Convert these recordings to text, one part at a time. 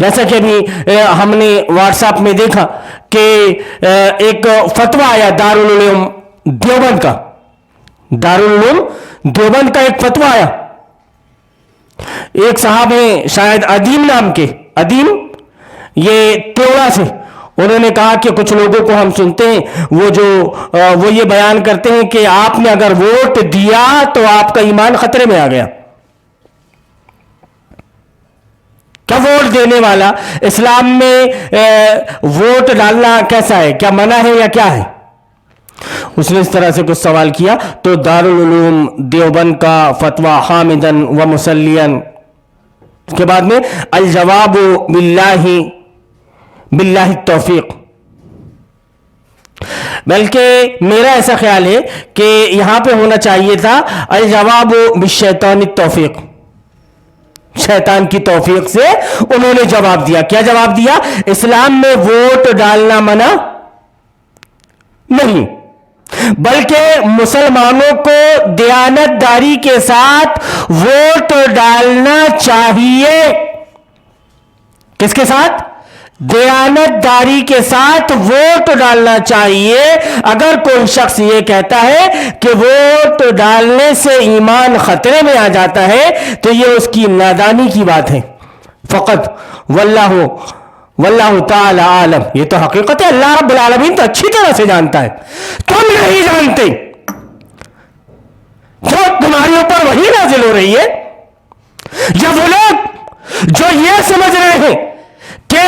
جیسا کہ ابھی ہم نے واٹس ایپ میں دیکھا کہ ایک فتویٰ آیا دارالعلوم دیوبند کا، دارالعلوم دیوبند کا ایک فتویٰ آیا. ایک صاحب ہیں شاید ادیم نام کے، ادیم، یہ تیوڑا سے، انہوں نے کہا کہ کچھ لوگوں کو ہم سنتے ہیں وہ یہ بیان کرتے ہیں کہ آپ نے اگر ووٹ دیا تو آپ کا ایمان خطرے میں آ گیا. کیا ووٹ دینے والا اسلام میں ووٹ ڈالنا کیسا ہے؟ کیا منع ہے یا کیا ہے؟ اس نے اس طرح سے کچھ سوال کیا تو دارالعلوم دیوبند کا فتویٰ حامدن و مسلین، اس کے بعد میں الجواب باللہ التوفیق. بلکہ میرا ایسا خیال ہے کہ یہاں پہ ہونا چاہیے تھا الجواب بالشیطان التوفیق، شیطان کی توفیق سے انہوں نے جواب دیا. کیا جواب دیا؟ اسلام میں ووٹ ڈالنا منع نہیں، بلکہ مسلمانوں کو دیانت داری کے ساتھ ووٹ ڈالنا چاہیے. کس کے ساتھ؟ دیانت داری کے ساتھ ووٹ ڈالنا چاہیے. اگر کوئی شخص یہ کہتا ہے کہ ووٹ ڈالنے سے ایمان خطرے میں آ جاتا ہے تو یہ اس کی نادانی کی بات ہے فقط. واللہ تعالی عالم، یہ تو حقیقت ہے، اللہ رب العالمین تو اچھی طرح سے جانتا ہے، تم نہیں جانتے. جو تمہارے اوپر وحی نازل ہو رہی ہے، یا وہ لوگ جو یہ سمجھ رہے ہیں کہ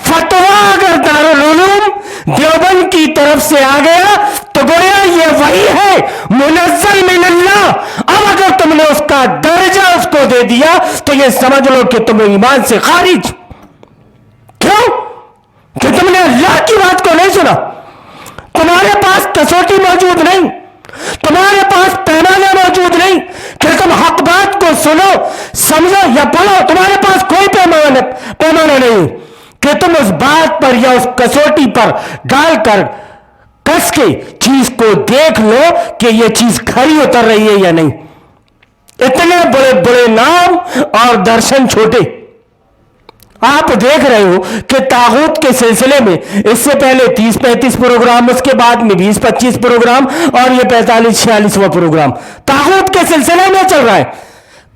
فتویٰ اگر دارالعلوم دیوبند کی طرف سے آ گیا تو گویا یہ وحی ہے منزل من اللہ. اب اگر تم نے اس کا درجہ اس کو دے دیا تو یہ سمجھ لو کہ تم ایمان سے خارج. کیوں؟ کہ تم نے اللہ کی بات کو نہیں سنا، تمہارے پاس کسوٹی موجود نہیں، تمہارے پاس پیمانہ موجود نہیں کہ تم حق بات کو سنو سمجھو یا پڑھو. تمہارے پاس کوئی پیمانہ نہیں کہ تم اس بات پر یا اس کسوٹی پر ڈال کر کس کے چیز کو دیکھ لو کہ یہ چیز کھری اتر رہی ہے یا نہیں. اتنے بڑے بڑے نام اور درشن چھوٹے. آپ دیکھ رہے ہو کہ طاغوت کے سلسلے میں اس سے پہلے 30-35 پروگرام، اس کے بعد میں 20-25 پروگرام اور یہ 45-46واں پروگرام طاغوت کے سلسلے میں چل رہا ہے.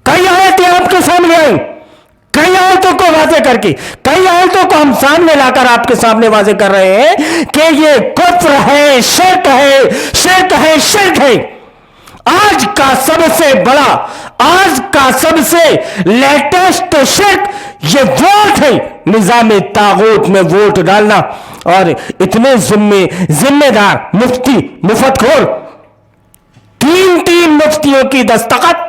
کئی آیتیں آپ کے سامنے آئیں، کئی آیتوں کو واضح کر کے، کئی آیتوں کو ہم سامنے لا کر آپ کے سامنے واضح کر رہے ہیں کہ یہ کفر ہے، شرک ہے، شرک ہے، شرک ہے. آج کا سب سے بڑا، آج کا سب سے لیٹسٹ شرک یہ ووٹ ہے، نظام طاغوت میں ووٹ ڈالنا. اور اتنے ذمہ دار مفتی، مفت خور، 3 مفتیوں کی دستخط.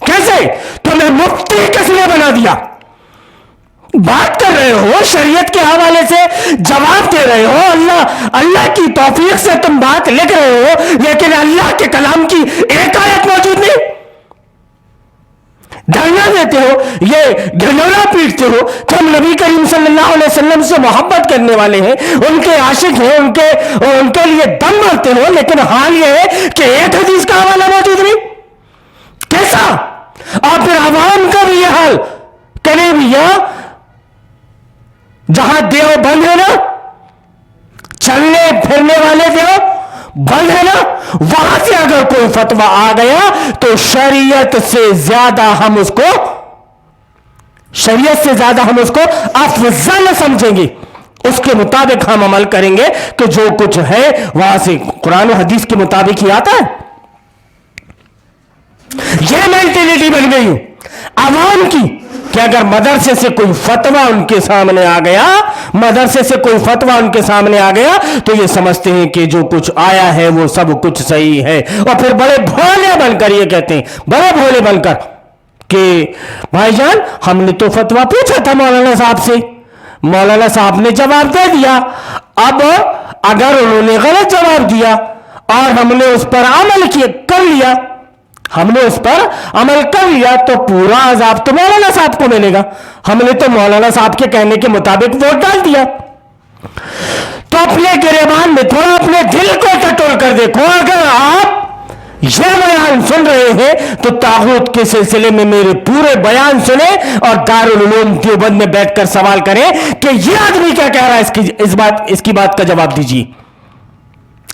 کیسے؟ تمہیں مفتی کس نے بنا دیا؟ بات کر رہے ہو شریعت کے حوالے سے، جواب دے رہے ہو، اللہ کی توفیق سے تم بات لکھ رہے ہو، لیکن اللہ کے کلام کی ایک آیت موجود نہیں. دھرنا دیتے ہو، یہ ڈھنڈورا پیٹتے ہو کہ ہم نبی کریم صلی اللہ علیہ وسلم سے محبت کرنے والے ہیں، ان کے عاشق ہیں، ان کے لیے دم مارتے ہو، لیکن حال یہ ہے کہ ایک حدیث کا حوالہ موجود نہیں. کیسا؟ اور پھر عوام کا بھی یہ حال کرے بھیا. جہاں دیو بند ہے نا، چلنے پھرنے والے دیو بند ہے نا، وہاں سے اگر کوئی فتویٰ آ گیا تو شریعت سے زیادہ ہم اس کو افضل سمجھیں گے. اس کے مطابق ہم عمل کریں گے کہ جو کچھ ہے وہاں سے قرآن و حدیث کے مطابق ہی آتا ہے. یہ مینٹلٹی بن گئی عوام کی کہ اگر مدرسے سے کوئی فتویٰ ان کے سامنے آ گیا، مدرسے سے کوئی فتویٰ ان کے سامنے آ گیا تو یہ سمجھتے ہیں کہ جو کچھ آیا ہے وہ سب کچھ صحیح ہے. اور پھر بڑے بھولے بن کر یہ کہتے ہیں، بڑے بھولے بن کر کہ بھائی جان ہم نے تو فتویٰ پوچھا تھا مولانا صاحب سے، مولانا صاحب نے جواب دے دیا. اب اگر انہوں نے غلط جواب دیا اور ہم نے اس پر عمل کر لیا، ہم نے اس پر عمل کر لیا تو پورا عذاب تو مولانا صاحب کو ملے گا. ہم نے تو مولانا صاحب کے کہنے کے مطابق ووٹ ڈال دیا. تو اپنے گریبان میں تھوڑا اپنے دل کو ٹٹول کر دیکھو. اگر آپ یہ بیان سن رہے ہیں تو طاغوت کے سلسلے میں میرے پورے بیان سنیں اور دارالعلوم دیوبند میں بیٹھ کر سوال کریں کہ یہ آدمی کیا کہہ رہا ہے، اس کی بات کا جواب دیجیے،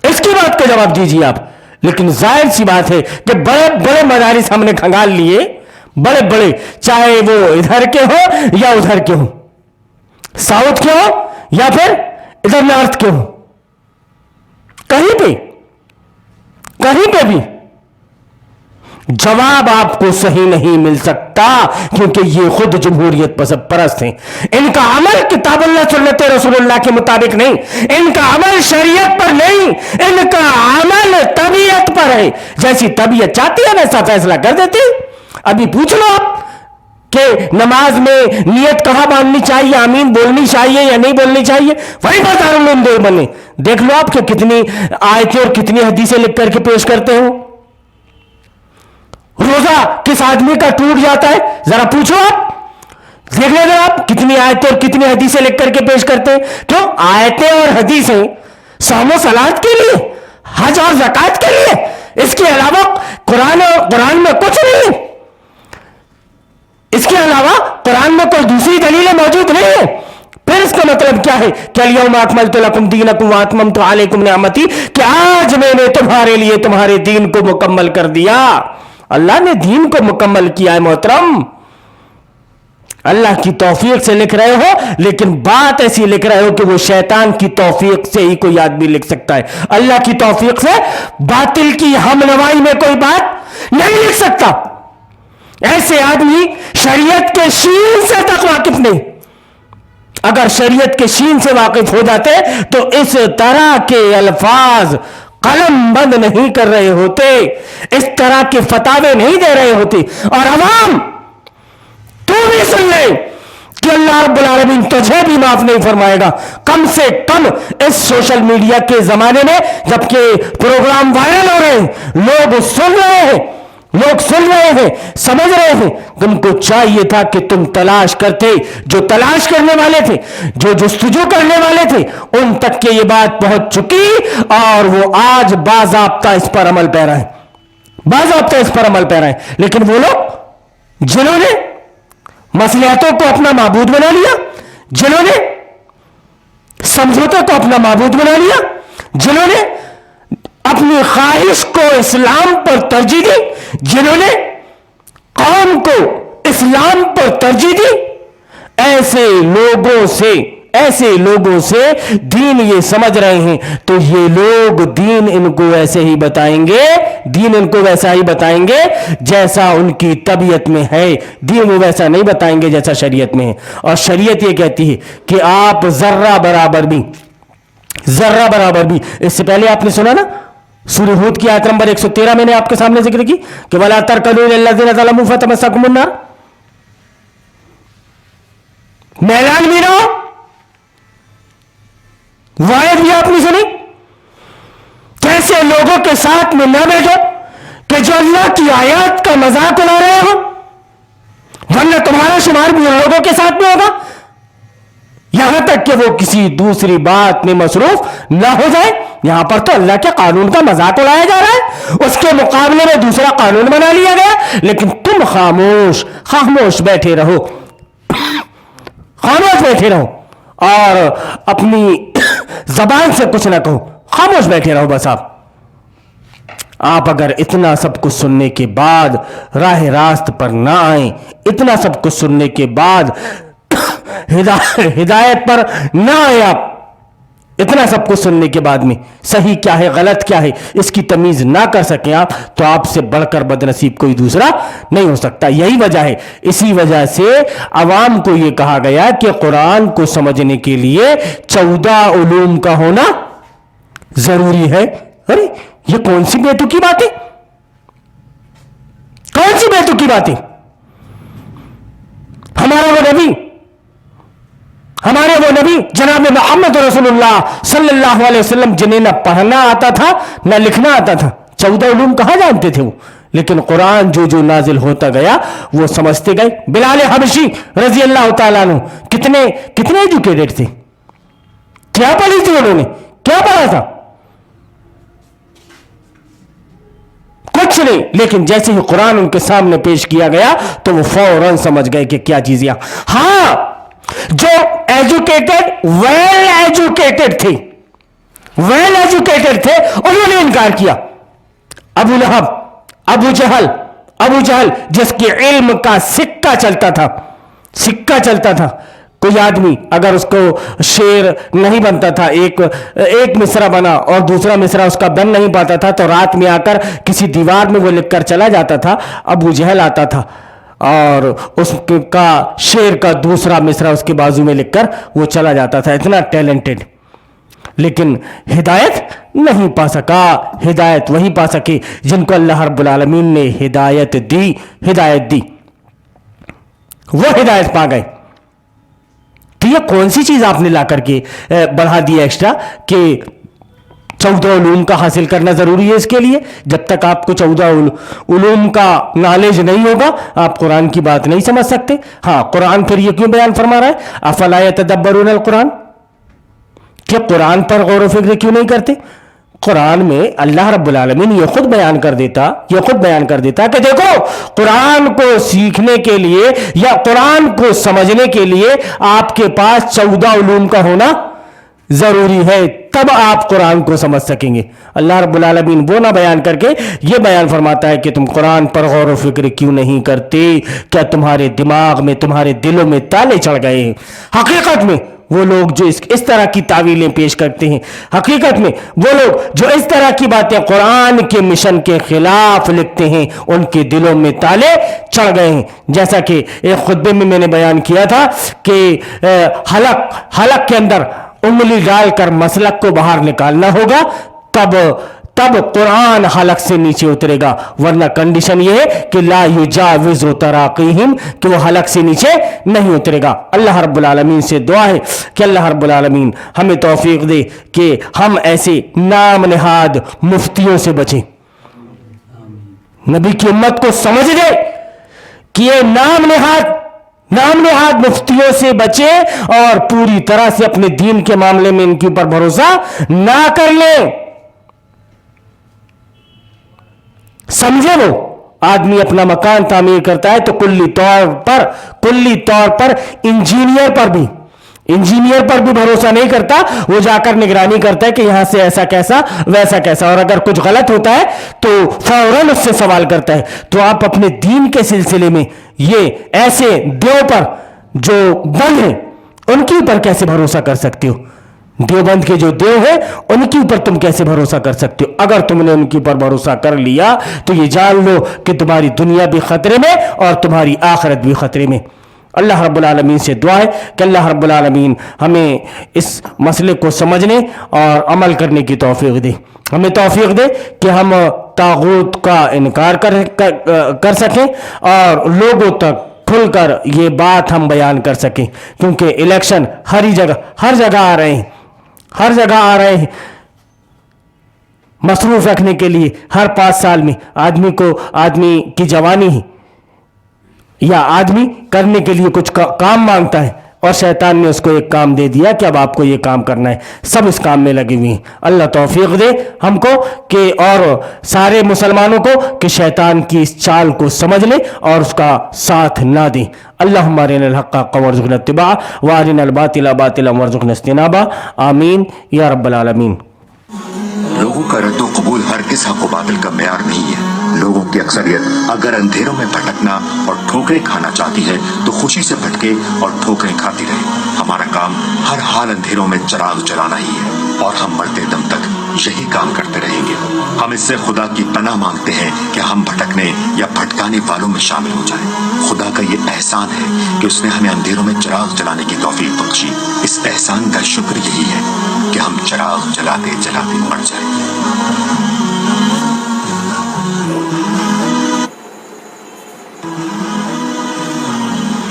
اس کی بات کا جواب دیجیے آپ۔ لیکن ظاہر سی بات ہے کہ بڑے بڑے مدارس ہم نے کھنگال لیے، بڑے بڑے، چاہے وہ ادھر کے ہو یا ادھر کے ہو، ساؤتھ کے ہو یا پھر ادھر نارتھ کے ہو، کہیں پہ بھی جواب آپ کو صحیح نہیں مل سکتا، کیونکہ یہ خود جمہوریت پرست ہیں۔ ان کا عمل کتاب اللہ سنت رسول اللہ کے مطابق نہیں، ان کا عمل شریعت پر نہیں، ان کا عمل طبیعت پر ہے، جیسی طبیعت چاہتی ہے ویسا فیصلہ کر دیتی۔ ابھی پوچھ لو آپ کہ نماز میں نیت کہاں باندھنی چاہیے، آمین بولنی چاہیے یا نہیں بولنی چاہیے، وہی دارالعلوم دیوبند بنے، دیکھ لو آپ کہ کتنی آیتیں اور کتنی حدیثیں لکھ کر کے پیش کرتے ہو۔ روزہ کس آدمی کا ٹوٹ جاتا ہے، ذرا پوچھو آپ، دیکھ لیں آپ کتنی آیتیں اور کتنی حدیثیں لکھ کر کے پیش کرتے ہیں۔ کیوں؟ آیتیں اور حدیثیں صوم و صلات کے لیے، حج اور زکات کے لیے، اس کے علاوہ قرآن میں کچھ نہیں ہے، اس کے علاوہ قرآن میں کوئی دوسری دلیلیں موجود نہیں ہے۔ پھر اس کا مطلب کیا ہے کہ الیوم اکملت لکم دینکم واتممت علیکم نعمتی، کہ آج میں نے تمہارے لیے تمہارے دین کو مکمل کر دیا۔ اللہ نے دین کو مکمل کیا ہے محترم، اللہ کی توفیق سے لکھ رہے ہو، لیکن بات ایسی لکھ رہے ہو کہ وہ شیطان کی توفیق سے ہی کوئی آدمی لکھ سکتا ہے، اللہ کی توفیق سے باطل کی ہم نوائی میں کوئی بات نہیں لکھ سکتا۔ ایسے آدمی شریعت کے شین سے تک واقف نہیں، اگر شریعت کے شین سے واقف ہو جاتے تو اس طرح کے الفاظ قلم بند نہیں کر رہے ہوتے، اس طرح کے فتاوے نہیں دے رہے ہوتے۔ اور عوام تو بھی سن لے کہ اللہ رب العالمین تجھے بھی معاف نہیں فرمائے گا، کم سے کم اس سوشل میڈیا کے زمانے میں، جبکہ پروگرام وائرل ہو رہے ہیں، لوگ سن رہے ہیں، سمجھ رہے ہیں، تم کو چاہیے تھا کہ تم تلاش کرتے، جو تلاش کرنے والے تھے، جو جستجو کرنے والے تھے، ان تک کہ یہ بات پہنچ چکی اور وہ آج باضابطہ اس پر عمل پیرا ہے۔ لیکن وہ لوگ جنہوں نے مصلحتوں کو اپنا معبود بنا لیا، جنہوں نے سمجھوتے کو اپنا معبود بنا لیا، جنہوں نے اپنی خواہش کو اسلام پر ترجیح دی، جنہوں نے قوم کو اسلام پر ترجیح دی، ایسے لوگوں سے دین یہ سمجھ رہے ہیں، تو یہ لوگ دین ان کو ویسا ہی بتائیں گے جیسا ان کی طبیعت میں ہے، دین وہ ویسا نہیں بتائیں گے جیسا شریعت میں ہے۔ اور شریعت یہ کہتی ہے کہ آپ ذرہ برابر بھی، اس سے پہلے آپ نے سنا نا سورہ ہود کی آیت نمبر 113 میں نے آپ کے سامنے ذکر کی کہ وَلَا تَرْكَنُوا إِلَى الَّذِينَ ظَلَمُوا فَتَمَسَّكُمُ النَّارُ، میلان بھی رہو، وعید بھی آپ نے سنی، کیسے لوگوں کے ساتھ میں نہ بیٹھو کہ جو اللہ کی آیات کا مذاق اڑا رہے ہو، ورنہ تمہارا شمار بھی ان لوگوں کے ساتھ میں ہوگا، یہاں تک کہ وہ کسی دوسری بات میں مصروف نہ ہو جائے۔ یہاں پر تو اللہ کے قانون کا مذاق اڑایا جا رہا ہے، اس کے مقابلے میں دوسرا قانون بنا لیا گیا، لیکن تم خاموش بیٹھے رہو اور اپنی زبان سے کچھ نہ کہو، خاموش بیٹھے رہو بس۔ آپ اگر اتنا سب کچھ سننے کے بعد راہ راست پر نہ آئیں، اتنا سب کچھ سننے کے بعد ہدایت پر نہ آئے، آپ اتنا سب کچھ سننے کے بعد میں صحیح کیا ہے غلط کیا ہے اس کی تمیز نہ کر سکیں آپ، تو آپ سے بڑھ کر بدنصیب کوئی دوسرا نہیں ہو سکتا۔ یہی وجہ ہے، اسی وجہ سے عوام کو یہ کہا گیا کہ قرآن کو سمجھنے کے لیے 14 علوم کا ہونا ضروری ہے۔ ارے یہ کون سی بیتوکی باتیں، ہمارے وہ نبی جناب محمد رسول اللہ صلی اللہ علیہ وسلم، جنہیں نہ پڑھنا آتا تھا نہ لکھنا آتا تھا، 14 علوم کہاں جانتے تھے وہ، لیکن قرآن جو نازل ہوتا گیا وہ سمجھتے گئے۔ بلال حبشی رضی اللہ تعالیٰ عنہ کتنے ایجوکیٹڈ تھے، کیا پڑھی تھی انہوں نے، کیا پڑھا تھا، کچھ نہیں. لیکن جیسے ہی قرآن ان کے سامنے پیش کیا گیا تو وہ فوراً سمجھ گئے کہ کیا چیز ہے. ہاں جو ایجوکیٹڈ ویل ایجوکیٹڈ تھے انہوں نے انکار کیا. ابو لہب، ابو جہل جس کے علم کا سکہ چلتا تھا. کوئی آدمی اگر اس کو شعر نہیں بنتا تھا، ایک مصرع بنا اور دوسرا مصرع اس کا بن نہیں پاتا تھا، تو رات میں آ کر کسی دیوار میں وہ لکھ کر چلا جاتا تھا. ابو جہل آتا تھا اور اس کا شعر کا دوسرا مصرع اس کے بازو میں لکھ کر وہ چلا جاتا تھا. اتنا ٹیلنٹڈ. لیکن ہدایت نہیں پا سکا. ہدایت وہی پا سکے جن کو اللہ رب العالمین نے ہدایت دی. وہ ہدایت پا گئے. تو یہ کون سی چیز آپ نے لا کر کے بڑھا دیا ایکسٹرا کہ 14 علوم کا حاصل کرنا ضروری ہے اس کے لیے؟ جب تک آپ کو 14 علوم کا نالج نہیں ہوگا آپ قرآن کی بات نہیں سمجھ سکتے. ہاں قرآن پھر یہ کیوں بیان فرما رہا ہے افلا یتدبرون القرآن، کہ قرآن پر غور و فکر کیوں نہیں کرتے؟ قرآن میں اللہ رب العالمین یہ خود بیان کر دیتا کہ دیکھو قرآن کو سیکھنے کے لیے یا قرآن کو سمجھنے کے لیے آپ کے پاس 14 علوم کا ہونا ضروری ہے، تب آپ قرآن کو سمجھ سکیں گے. اللہ رب العالمین وہ نہ بیان کر کے یہ بیان فرماتا ہے کہ تم قرآن پر غور و فکر کیوں نہیں کرتے؟ کیا تمہارے دماغ میں تمہارے دلوں میں تالے چڑھ گئے ہیں؟ حقیقت میں وہ لوگ جو اس طرح کی تعویلیں پیش کرتے ہیں، حقیقت میں وہ لوگ جو اس طرح کی باتیں قرآن کے مشن کے خلاف لکھتے ہیں، ان کے دلوں میں تالے چڑھ گئے ہیں. جیسا کہ ایک خطبے میں نے بیان کیا تھا کہ حلق کے اندر انگلی ڈال کر مسلک کو باہر نکالنا ہوگا، تب قرآن حلق سے نیچے اترے گا، ورنہ کنڈیشن یہ ہے کہ لا یجاوز تراقیہم، کہ وہ حلق سے نیچے نہیں اترے گا. اللہ رب العالمین سے دعا ہے کہ اللہ رب العالمین ہمیں توفیق دے کہ ہم ایسے نام نہاد مفتیوں سے بچیں. نبی کی امت کو سمجھ دے کہ یہ نام نہاد مفتیوں سے بچے اور پوری طرح سے اپنے دین کے معاملے میں ان کے اوپر بھروسہ نہ کر لیں. سمجھے وہ آدمی اپنا مکان تعمیر کرتا ہے تو کلی طور پر انجینئر پر بھی بھروسہ نہیں کرتا. وہ جا کر نگرانی کرتا ہے کہ یہاں سے ایسا کیسا ویسا کیسا، اور اگر کچھ غلط ہوتا ہے تو فوراً اس سے سوال کرتا ہے. تو آپ اپنے دین کے سلسلے میں یہ ایسے دیو پر جو بند ہیں ان کے اوپر کیسے بھروسہ کر سکتے ہو؟ دیوبند کے جو دیو ہیں ان کے اوپر تم کیسے بھروسہ کر سکتے ہو؟ اگر تم نے ان کے اوپر بھروسہ کر لیا تو یہ جان لو کہ تمہاری دنیا بھی خطرے میں اور تمہاری آخرت بھی خطرے میں. اللہ رب العالمین سے دعا ہے کہ اللہ رب العالمین ہمیں اس مسئلے کو سمجھنے اور عمل کرنے کی توفیق دے. ہمیں توفیق دے کہ ہم طاغوت کا انکار کر سکیں اور لوگوں تک کھل کر یہ بات ہم بیان کر سکیں، کیونکہ الیکشن ہر جگہ آ رہے ہیں مصروف رکھنے کے لیے. ہر 5 سال میں آدمی کی جوانی یا آدمی کرنے کے لیے کچھ کام مانگتا ہے اور شیطان نے اس کو ایک کام دے دیا کہ اب آپ کو یہ کام کرنا ہے. سب اس کام میں لگے ہوئے ہیں. اللہ توفیق دے ہم کو کہ اور سارے مسلمانوں کو کہ شیطان کی اس چال کو سمجھ لیں اور اس کا ساتھ نہ دیں. اللہم ارنا الحق حقا وارزقنا اتباعہ وارنا الباطل باطلا وارزقنا اجتنابہ. آمین یا رب العالمین. لوگوں کا رد و قبول ہرگز حق و باطل کا معیار نہیں ہے. لوگوں کی اکثریت اگر اندھیروں میں بھٹکنا اور ٹھوکریں کھانا چاہتی ہے تو خوشی سے بھٹکے اور ٹھوکریں کھاتی رہے. ہمارا کام ہر حال اندھیروں میں چراغ جلانا ہی ہے اور ہم مرتے دم تک یہی کام کرتے رہیں گے. ہم اس سے خدا کی پناہ مانگتے ہیں کہ ہم بھٹکنے یا بھٹکانے والوں میں شامل ہو جائیں. خدا کا یہ احسان ہے کہ اس نے ہمیں اندھیروں میں چراغ جلانے کی توفیق بخشی. اس احسان کا شکر یہی ہے کہ ہم چراغ جلاتے جلاتے مر جائیں.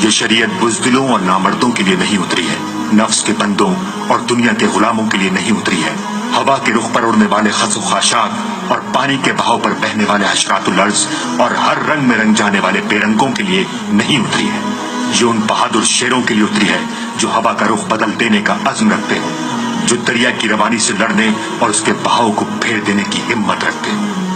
یہ شریعت بزدلوں اور نامردوں کے لیے نہیں اتری ہے، نفس کے بندوں اور دنیا کے غلاموں کے لیے نہیں اتری ہے. ہوا کے رخ پر اڑنے والے خس و خاشاک اور پانی کے بہاؤ پر بہنے والے حشرات الارض اور ہر رنگ میں رنگ جانے والے بے رنگوں کے لیے نہیں اتری ہے. یہ ان بہادر شیروں کے لیے اتری ہے جو ہوا کا رخ بدل دینے کا عزم رکھتے ہوں، جو دریا کی روانی سے لڑنے اور اس کے بہاؤ کو پھیر دینے کی ہمت رکھتے ہوں.